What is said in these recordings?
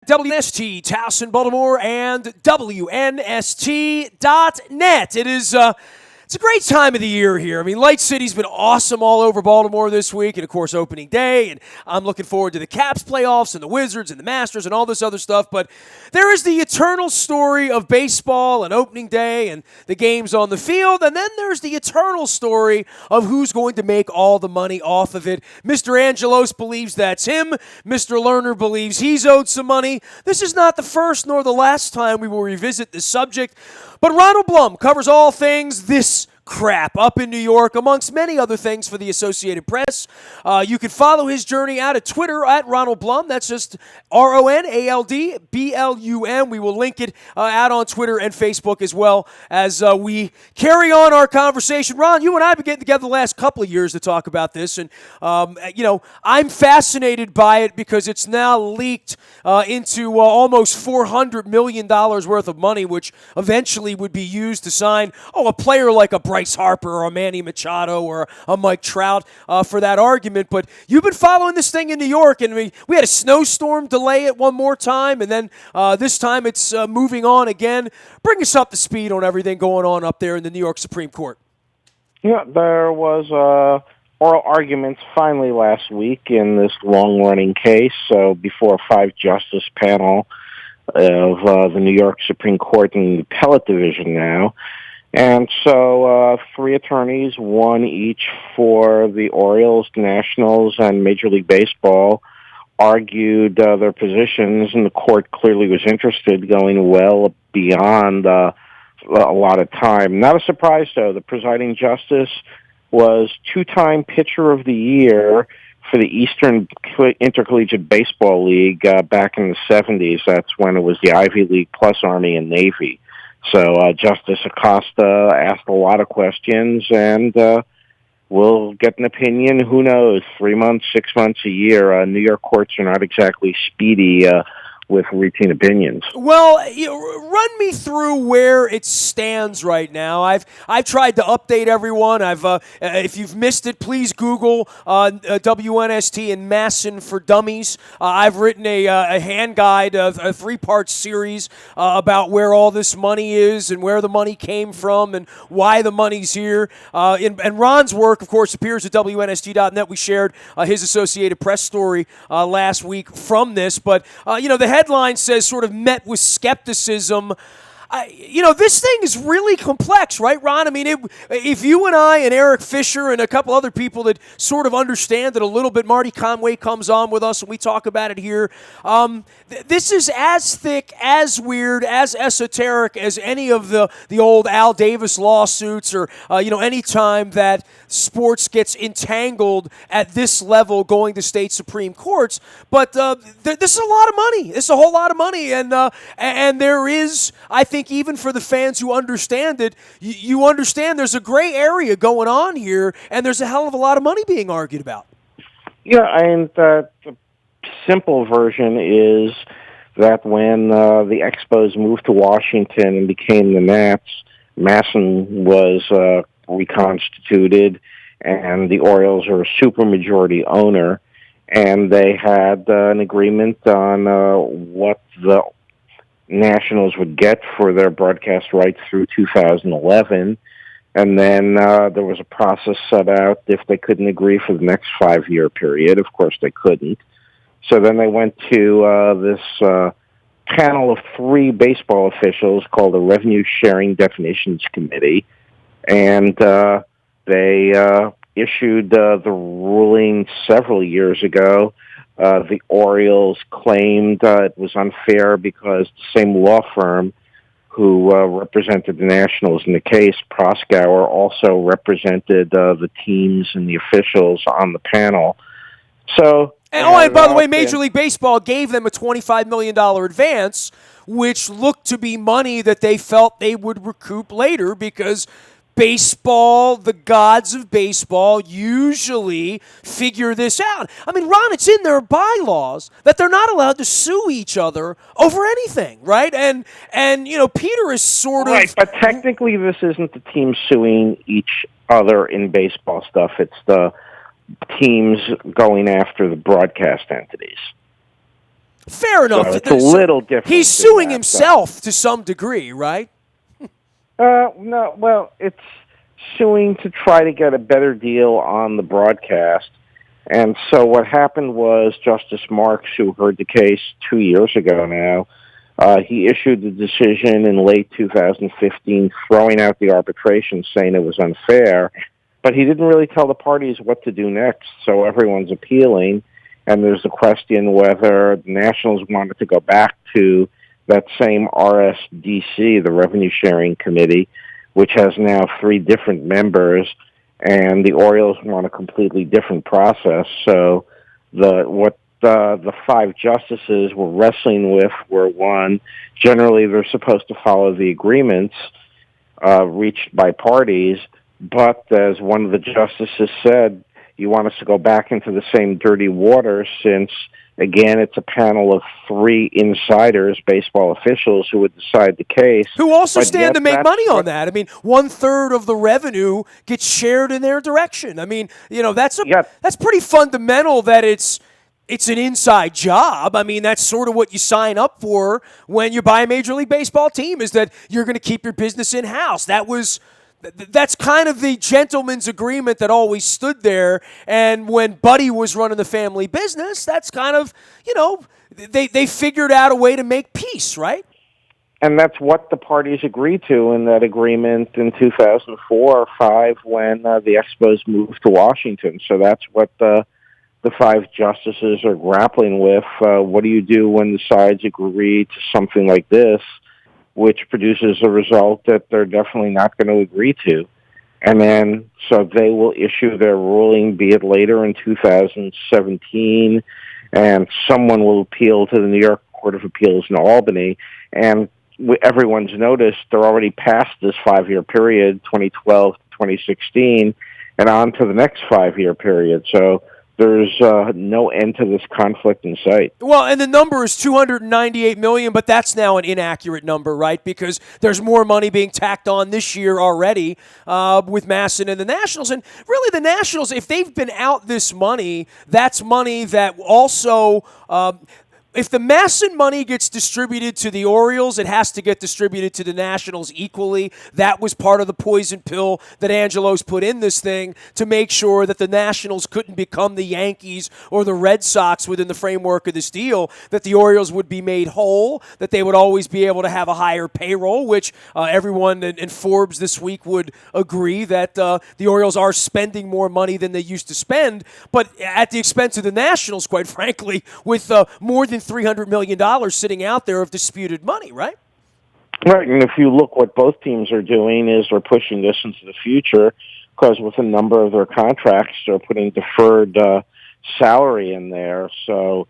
WNST, Towson, Baltimore, and WNST.net. It's a great time of the year here. I mean, Light City's been awesome all over Baltimore this week, and of course, opening day. And I'm looking forward to the Caps playoffs and the Wizards and the Masters and all this other stuff. But there is the eternal story of baseball and opening day and the games on the field. And then there's the eternal story of who's going to make all the money off of it. Mr. Angelos believes that's him. Mr. Lerner believes he's owed some money. This is not the first nor the last time we will revisit this subject. But Ronald Blum covers all things this crap up in New York, amongst many other things for the Associated Press. You can follow his journey out at Twitter at Ronald Blum. That's just RONALDBLUM. We will link it out on Twitter and Facebook as well as we carry on our conversation. Ron, you and I have been getting together the last couple of years to talk about this, and I'm fascinated by it because it's now leaked into almost $400 million worth of money, which eventually would be used to sign a player like a Bryce Harper or a Manny Machado or a Mike Trout for that argument. But you've been following this thing in New York, and we had a snowstorm delay it one more time, and then this time it's moving on again. Bring us up to speed on everything going on up there in the New York Supreme Court. Yeah, there was oral arguments finally last week in this long-running case. So before a 5-justice panel of the New York Supreme Court in the appellate division now. And so 3 attorneys, one each for the Orioles, the Nationals, and Major League Baseball, argued their positions, and the court clearly was interested, going well beyond a lot of time. Not a surprise, though. The presiding justice was 2-time Pitcher of the Year for the Eastern Intercollegiate Baseball League back in the 70s. That's when it was the Ivy League plus Army and Navy. So Justice Acosta asked a lot of questions, and we'll get an opinion. Who knows? 3 months, 6 months, a year. New York courts are not exactly speedy with routine opinions. Well, run me through where it stands right now. I've tried to update everyone. If you've missed it, please Google WNST and Masson for Dummies. I've written a hand guide, a 3-part series about where all this money is and where the money came from and why the money's here. And Ron's work, of course, appears at WNST.net. We shared his Associated Press story last week from this. But, the headline says sort of met with skepticism. This thing is really complex, right, Ron? I mean, if you and I and Eric Fisher and a couple other people that sort of understand it a little bit, Marty Conway comes on with us and we talk about it here. This is as thick, as weird, as esoteric as any of the old Al Davis lawsuits or, any time that sports gets entangled at this level going to state Supreme Courts. But this is a lot of money. It's a whole lot of money. And there is, I think, even for the fans who understand it, you understand there's a gray area going on here, and there's a hell of a lot of money being argued about. Yeah, and the simple version is that when the Expos moved to Washington and became the Nats, Masson was reconstituted, and the Orioles are a supermajority owner, and they had an agreement on what the Nationals would get for their broadcast rights through 2011, and then there was a process set out if they couldn't agree for the next 5-year period. Of course, they couldn't. So then they went to this panel of 3 baseball officials called the Revenue Sharing Definitions Committee, and they issued the ruling several years ago. The Orioles claimed it was unfair because the same law firm who represented the Nationals in the case, Proskauer, also represented the teams and the officials on the panel. So, and by the way, Major League Baseball gave them a $25 million advance, which looked to be money that they felt they would recoup later because baseball, the gods of baseball, usually figure this out. I mean, Ron, it's in their bylaws that they're not allowed to sue each other over anything, right? And Peter is sort of... Right, but technically this isn't the team suing each other in baseball stuff. It's the teams going after the broadcast entities. Fair So enough. it's a little different. He's than suing that. himself to some degree, right? No, well, it's suing to try to get a better deal on the broadcast. And so what happened was Justice Marks, who heard the case 2 years ago now, he issued the decision in late 2015 throwing out the arbitration, saying it was unfair, but he didn't really tell the parties what to do next, so everyone's appealing, and there's a question whether the Nationals wanted to go back to that same RSDC, the Revenue Sharing Committee, which has now 3 different members, and the Orioles want a completely different process. So the 5 justices were wrestling with were, one, generally they're supposed to follow the agreements reached by parties, but as one of the justices said, you want us to go back into the same dirty water since, again, it's a panel of 3 insiders, baseball officials, who would decide the case. Who also But stand yet to make that's money on what- that. I mean, 1/3 of the revenue gets shared in their direction. I mean, that's pretty fundamental that it's an inside job. I mean, that's sort of what you sign up for when you buy a Major League Baseball team, is that you're going to keep your business in-house. That's kind of the gentleman's agreement that always stood there. And when Buddy was running the family business, that's kind of, they figured out a way to make peace, right? And that's what the parties agreed to in that agreement in 2004 or 5 when the Expos moved to Washington. So that's what the 5 justices are grappling with. What do you do when the sides agree to something like this, which produces a result that they're definitely not going to agree to? And then, so they will issue their ruling, be it later in 2017, and someone will appeal to the New York Court of Appeals in Albany. And everyone's noticed they're already past this 5-year period, 2012 to 2016, and on to the next 5-year period. So there's no end to this conflict in sight. Well, and the number is $298 million, but that's now an inaccurate number, right? Because there's more money being tacked on this year already with Masson and the Nationals. And really, the Nationals, if they've been out this money, that's money that also if the Masson money gets distributed to the Orioles, it has to get distributed to the Nationals equally. That was part of the poison pill that Angelos put in this thing to make sure that the Nationals couldn't become the Yankees or the Red Sox within the framework of this deal, that the Orioles would be made whole, that they would always be able to have a higher payroll, which everyone in Forbes this week would agree that the Orioles are spending more money than they used to spend, but at the expense of the Nationals, quite frankly, with more than $300 million sitting out there of disputed money, right? Right, and if you look what both teams are doing is they're pushing this into the future, because with a number of their contracts, they're putting deferred salary in there. So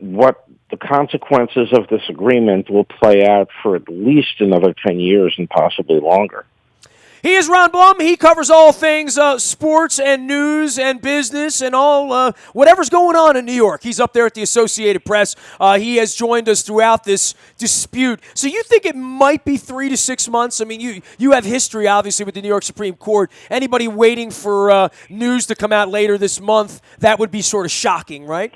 what the consequences of this agreement will play out for at least another 10 years and possibly longer. He is Ron Blum. He covers all things sports and news and business and all whatever's going on in New York. He's up there at the Associated Press. He has joined us throughout this dispute. So you think it might be 3 to 6 months? I mean, you have history, obviously, with the New York Supreme Court. Anybody waiting for news to come out later this month, that would be sort of shocking, right?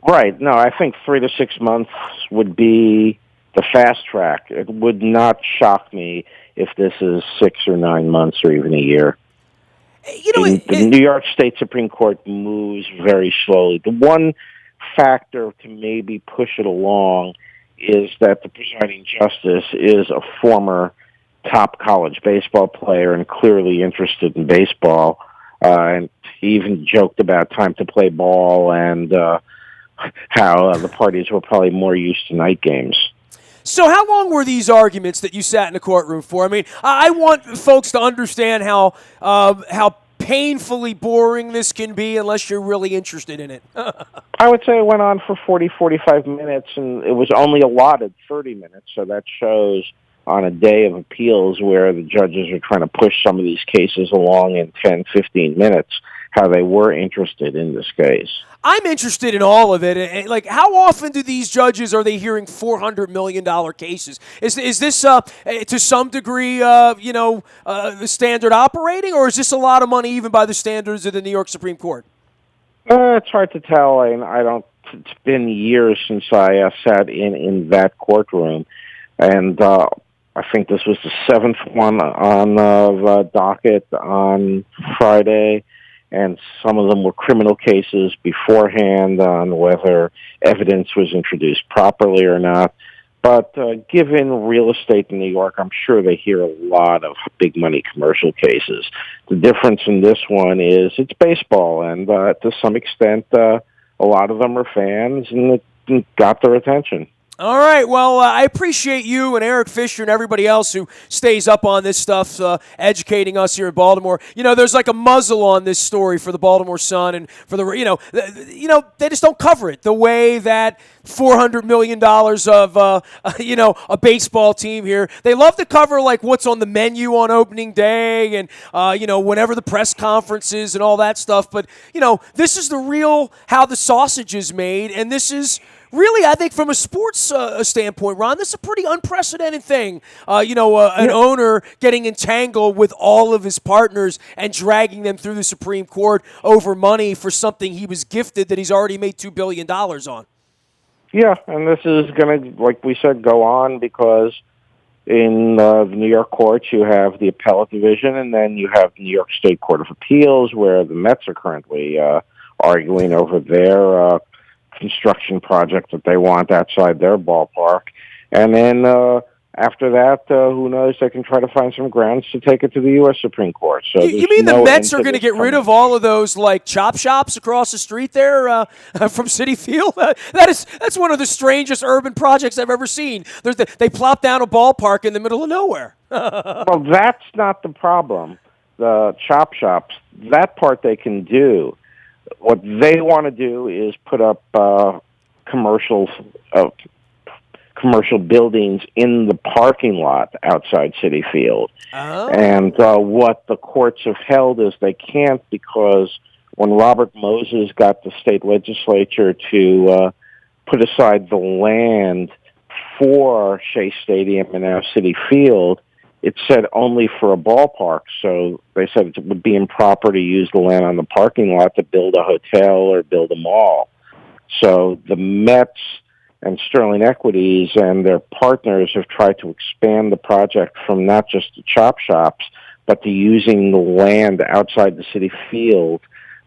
Right. No, I think 3 to 6 months would be the fast track. It would not shock me if this is 6 or 9 months or even a year. The New York State Supreme Court moves very slowly. The one factor to maybe push it along is that the presiding justice is a former top college baseball player and clearly interested in baseball. And he even joked about time to play ball and how the parties were probably more used to night games. So how long were these arguments that you sat in the courtroom for? I mean, I want folks to understand how painfully boring this can be unless you're really interested in it. I would say it went on for 40, 45 minutes, and it was only allotted 30 minutes, so that shows on a day of appeals where the judges are trying to push some of these cases along in 10, 15 minutes, how they were interested in this case. I'm interested in all of it. Like, how often do these judges, are they hearing $400 million cases? Is this, to some degree, the standard operating, or is this a lot of money even by the standards of the New York Supreme Court? It's hard to tell, and I don't it's been years since I sat in that courtroom, and I think this was the seventh one on the docket on Friday, and some of them were criminal cases beforehand on whether evidence was introduced properly or not. But given real estate in New York, I'm sure they hear a lot of big money commercial cases. The difference in this one is it's baseball, and to some extent, a lot of them are fans, and it got their attention. All right. Well, I appreciate you and Eric Fisher and everybody else who stays up on this stuff, educating us here in Baltimore. You know, there's like a muzzle on this story for the Baltimore Sun and for the, they just don't cover it the way that $400 million of, a baseball team here. They love to cover like what's on the menu on opening day and, whenever the press conferences and all that stuff. But, this is the real how the sausage is made, and this is really, I think, from a sports standpoint, Ron, this is a pretty unprecedented thing. An owner getting entangled with all of his partners and dragging them through the Supreme Court over money for something he was gifted that he's already made $2 billion on. Yeah, and this is going to, like we said, go on because in the New York courts you have the appellate division, and then you have the New York State Court of Appeals, where the Mets are currently arguing over their construction project that they want outside their ballpark. And then after that, who knows, they can try to find some grounds to take it to the U.S. Supreme Court. So you mean the Mets are going to get rid of all of those like chop shops across the street there from Citi Field? That's one of the strangest urban projects I've ever seen. They plop down a ballpark in the middle of nowhere. Well, that's not the problem. The chop shops, that part they can do. What they want to do is put up commercial buildings in the parking lot outside Citi Field. Oh. And what the courts have held is they can't, because when Robert Moses got the state legislature to put aside the land for Shea Stadium and now Citi Field, it said only for a ballpark, so they said it would be improper to use the land on the parking lot to build a hotel or build a mall. So the Mets and Sterling Equities and their partners have tried to expand the project from not just the chop shops, but to using the land outside the Citi Field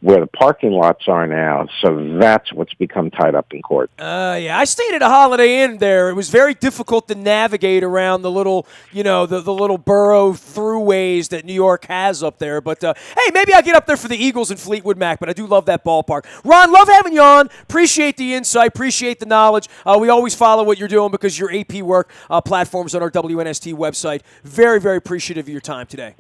where the parking lots are now. So that's what's become tied up in court. I stayed at a Holiday Inn there. It was very difficult to navigate around the little, the little borough throughways that New York has up there. But, hey, maybe I'll get up there for the Eagles and Fleetwood Mac, but I do love that ballpark. Ron, love having you on. Appreciate the insight. Appreciate the knowledge. We always follow what you're doing because your AP work platforms on our WNST website. Very, very appreciative of your time today.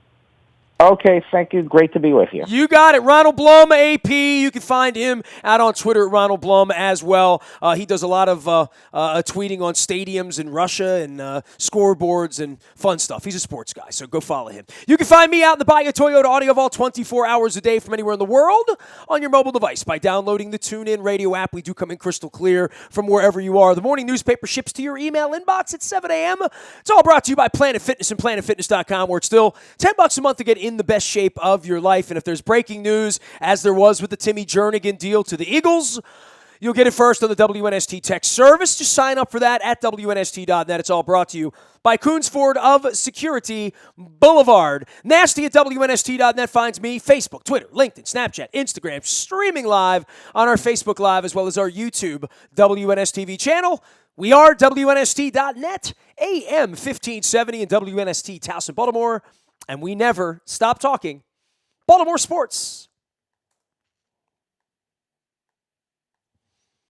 Okay, thank you. Great to be with you. You got it. Ronald Blum, AP. You can find him out on Twitter at Ronald Blum as well. He does a lot of tweeting on stadiums in Russia and scoreboards and fun stuff. He's a sports guy, so go follow him. You can find me out in the Buy a Toyota Audio Vault 24 hours a day from anywhere in the world on your mobile device by downloading the TuneIn Radio app. We do come in crystal clear from wherever you are. The morning newspaper ships to your email inbox at 7 a.m. It's all brought to you by Planet Fitness and PlanetFitness.com, where it's still $10 a month to get in the best shape of your life. And if there's breaking news, as there was with the Timmy Jernigan deal to the Eagles, you'll get it first on the WNST text service. Just sign up for that at WNST.net. It's all brought to you by Coons Ford of Security Boulevard. Nasty at WNST.net finds me. Facebook, Twitter, LinkedIn, Snapchat, Instagram, streaming live on our Facebook Live as well as our YouTube WNSTV channel. We are WNST.net, AM 1570 and WNST Towson, Baltimore. And we never stop talking Baltimore sports.